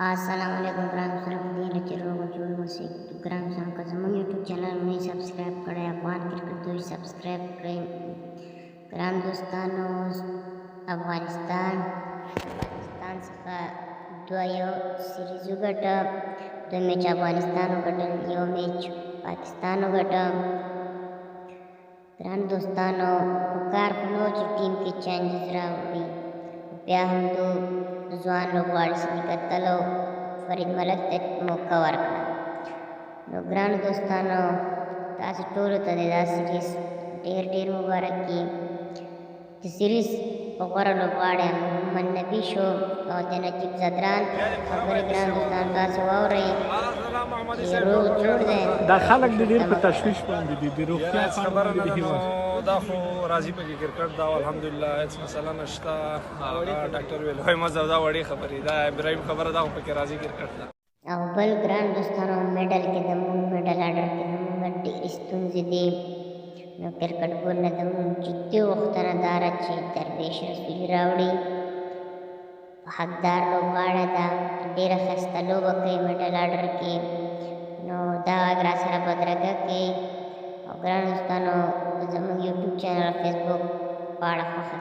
अस्सलामुअलैकुम ګران دوستانو په دې هیله چې روغ او جوړ اوسئ. ګران دوستانو که زموږ یوټیوب چینل مو یې سبسکرایب کړی افغان کرکټ دوی سبسکرایب کړئ. ګران دوستانو افغانستان څخه یو سیریز وګټه، 2 میچ افغانستان وګټل، 1 میچ پاکستان وګټه. ګران دوستانو پکار خو نه و چې ټیم کې چینجز راوړي، بیا هم دو ځوان لوبغاړي سره کتل او فرید ملک ته موقع ورکړه. نو ګرانو دوستانو تاسو ټولو ته د دا سیریز ډېر ډېر مبارک وي. د سیریز په غوره لوبغاړی محمد نبي شو او د نجیب زدران خبرې ګران دوستانو تاسو واورئ چې روغ جوړ دی. دا خلک د ډېر په تشویش باندې دي د روغتیا په اړه باندې د هیواد دا خو راځي په کرکټ دا الحمدلله هیڅ مسله نشته. هغه ډاکټر ویل وای مزه دا وړې خبرې دا ابراهیم خبره دا خو پکې راځي کرکټ ده. او بل ګران دوستانو میډل کې زموږ میډل آډر کې زموږ ډېرې ستونزې دي. نو کرکټ بورډ نه زموږ جدي غوښتنه دا ده چې درویش رسولي راوړي، حقدار لوبغاړی ده، ډېره ښایسته لوبه کوي میډل آډر کې. نو دا غږ راسره بدرګه کړئ او ګرانو دوستانو زموږ یوټیوب چینل او فیسبوک په اړه خوښه